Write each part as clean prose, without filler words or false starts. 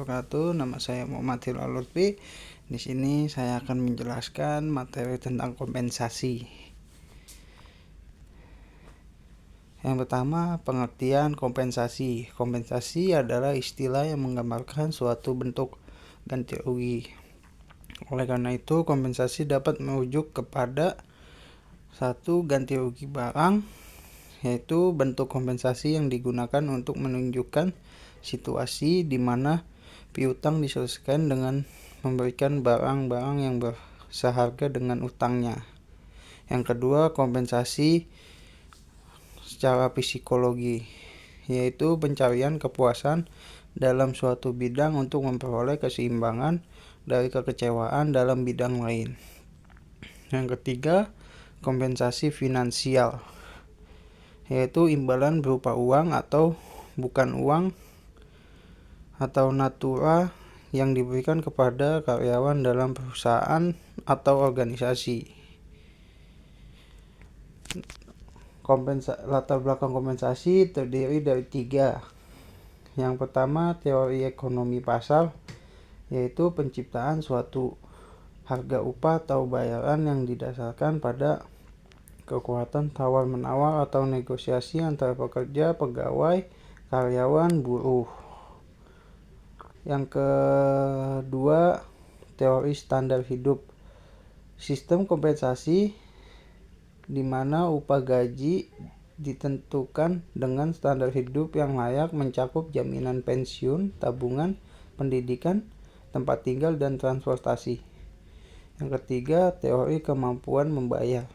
wabarakatuh. Nama saya Muhammad Hilal Lutfi. Di sini saya akan menjelaskan materi tentang kompensasi. Yang pertama, pengertian kompensasi. Kompensasi adalah istilah yang menggambarkan suatu bentuk ganti rugi. Oleh karena itu, kompensasi dapat merujuk kepada satu ganti rugi barang, yaitu bentuk kompensasi yang digunakan untuk menunjukkan situasi di mana piutang diselesaikan dengan memberikan barang-barang yang seharga dengan utangnya. Yang kedua, kompensasi secara psikologi, yaitu pencarian kepuasan dalam suatu bidang untuk memperoleh keseimbangan dari kekecewaan dalam bidang lain. Yang ketiga, kompensasi finansial, yaitu imbalan berupa uang atau bukan uang atau natura yang diberikan kepada karyawan dalam perusahaan atau organisasi. Latar belakang kompensasi terdiri dari 3. Yang pertama, teori ekonomi pasar, yaitu penciptaan suatu harga upah atau bayaran yang didasarkan pada kekuatan tawar-menawar atau negosiasi antara pekerja, pegawai, karyawan, buruh. Yang kedua, teori standar hidup. Sistem kompensasi di mana upah gaji ditentukan dengan standar hidup yang layak mencakup jaminan pensiun, tabungan, pendidikan, tempat tinggal, dan transportasi. Yang ketiga, teori kemampuan membayar,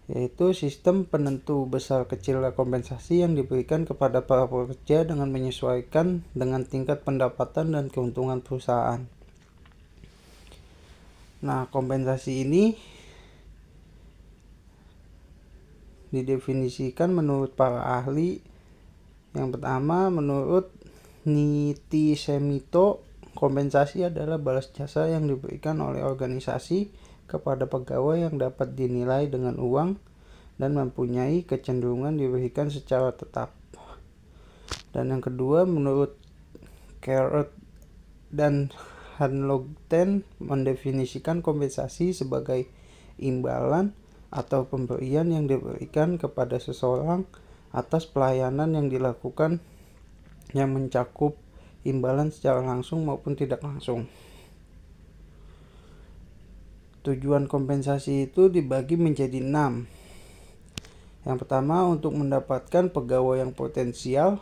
yaitu sistem penentu besar kecilnya kompensasi yang diberikan kepada para pekerja dengan menyesuaikan dengan tingkat pendapatan dan keuntungan perusahaan. Nah, kompensasi ini didefinisikan menurut para ahli. Yang pertama, menurut Nitisemito, kompensasi adalah balas jasa yang diberikan oleh organisasi kepada pegawai yang dapat dinilai dengan uang dan mempunyai kecenderungan diberikan secara tetap. Dan yang kedua, menurut Carrot dan Hanlogten, mendefinisikan kompensasi sebagai imbalan atau pemberian yang diberikan kepada seseorang atas pelayanan yang dilakukan yang mencakup imbalan secara langsung maupun tidak langsung. Tujuan kompensasi itu dibagi menjadi 6. Yang pertama, untuk mendapatkan pegawai yang potensial,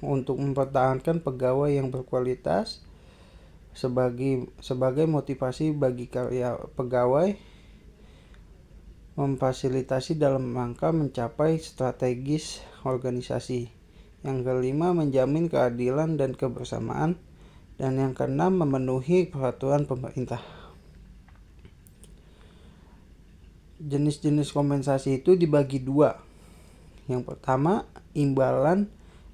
untuk mempertahankan pegawai yang berkualitas, sebagai motivasi bagi pegawai, memfasilitasi dalam rangka mencapai strategis organisasi. Yang kelima, menjamin keadilan dan kebersamaan. Dan yang keenam, memenuhi peraturan pemerintah. Jenis-jenis kompensasi itu dibagi 2. Yang pertama, imbalan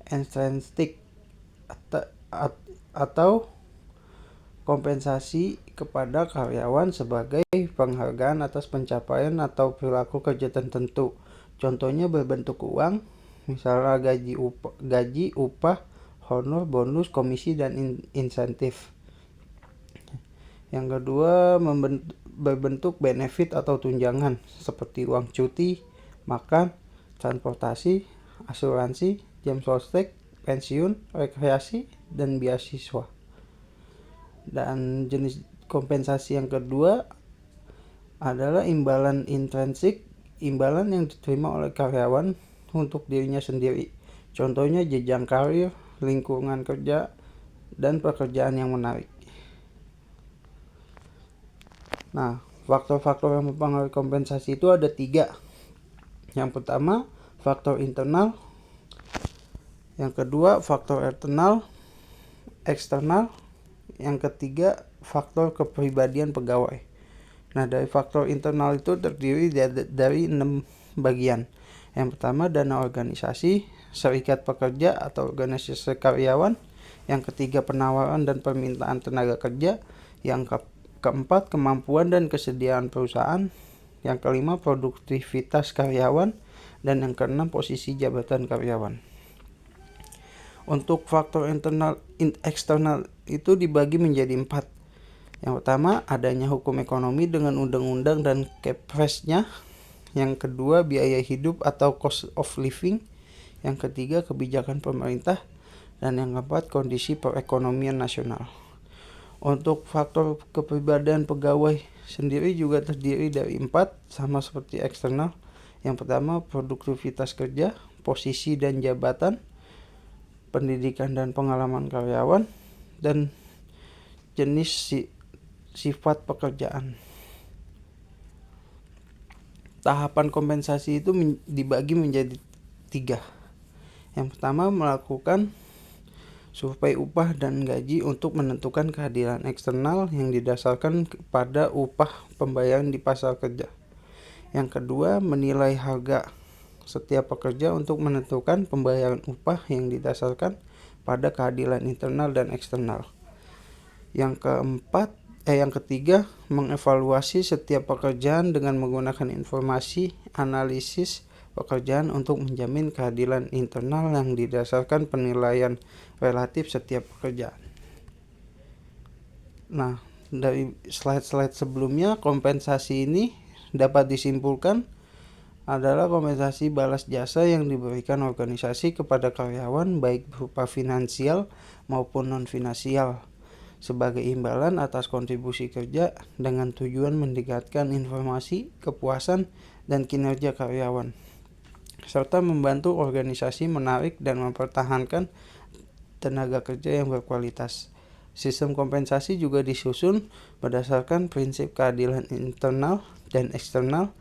intrinsik atau kompensasi kepada karyawan sebagai penghargaan atas pencapaian atau perilaku kerja tertentu. Contohnya berbentuk uang, misalnya gaji, upah, honor, bonus, komisi, dan insentif. Yang kedua, berbentuk benefit atau tunjangan seperti uang cuti, makan, transportasi, asuransi, jam sostek, pensiun, rekreasi, dan beasiswa. Dan jenis kompensasi yang kedua adalah imbalan intrinsik, imbalan yang diterima oleh karyawan untuk dirinya sendiri. Contohnya jenjang karir, lingkungan kerja, dan pekerjaan yang menarik. Nah, faktor-faktor yang mempengaruhi kompensasi itu ada 3. Yang pertama, faktor internal. Yang kedua, faktor eksternal. Yang ketiga, faktor kepribadian pegawai. Nah, dari faktor internal itu terdiri dari 6 bagian. Yang pertama, dana organisasi, serikat pekerja atau organisasi karyawan. Yang ketiga, penawaran dan permintaan tenaga kerja. Yang keempat, kemampuan dan kesediaan perusahaan. Yang kelima, produktivitas karyawan. Dan yang keenam, posisi jabatan karyawan. Untuk faktor eksternal itu dibagi menjadi 4. Yang pertama, adanya hukum ekonomi dengan undang-undang dan Kepres-nya. Yang kedua, biaya hidup atau cost of living. Yang ketiga, kebijakan pemerintah. Dan yang keempat, kondisi perekonomian nasional. Untuk faktor kepribadian pegawai sendiri juga terdiri dari 4, sama seperti eksternal. Yang pertama, produktivitas kerja, posisi dan jabatan, pendidikan dan pengalaman karyawan, dan jenis sifat pekerjaan. Tahapan kompensasi itu dibagi menjadi 3. Yang pertama, melakukan survei upah dan gaji untuk menentukan keadilan eksternal yang didasarkan pada upah pembayaran di pasar kerja. Yang kedua, menilai harga setiap pekerja untuk menentukan pembayaran upah yang didasarkan pada keadilan internal dan eksternal. Yang ketiga, mengevaluasi setiap pekerjaan dengan menggunakan informasi analisis pekerjaan untuk menjamin keadilan internal yang didasarkan penilaian relatif setiap pekerjaan. Nah, dari slide-slide sebelumnya, kompensasi ini dapat disimpulkan adalah kompensasi balas jasa yang diberikan organisasi kepada karyawan baik berupa finansial maupun non-finansial sebagai imbalan atas kontribusi kerja dengan tujuan meningkatkan informasi, kepuasan, dan kinerja karyawan, serta membantu organisasi menarik dan mempertahankan tenaga kerja yang berkualitas. Sistem kompensasi juga disusun berdasarkan prinsip keadilan internal dan eksternal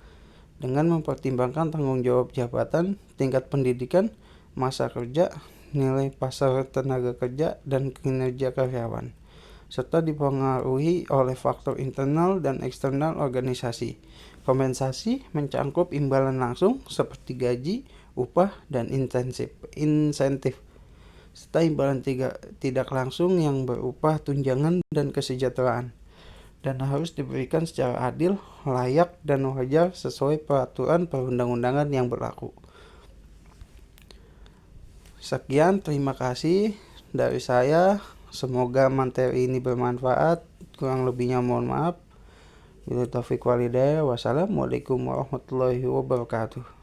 dengan mempertimbangkan tanggung jawab jabatan, tingkat pendidikan, masa kerja, nilai pasar tenaga kerja, dan kinerja karyawan, serta dipengaruhi oleh faktor internal dan eksternal organisasi. Kompensasi mencangkup imbalan langsung seperti gaji, upah, dan insentif, serta imbalan tidak langsung yang berupa tunjangan dan kesejahteraan, dan harus diberikan secara adil, layak, dan wajar sesuai peraturan perundang-undangan yang berlaku. Sekian, terima kasih dari saya. Semoga materi ini bermanfaat. Kurang lebihnya mohon maaf. Wassalamualaikum warahmatullahi wabarakatuh.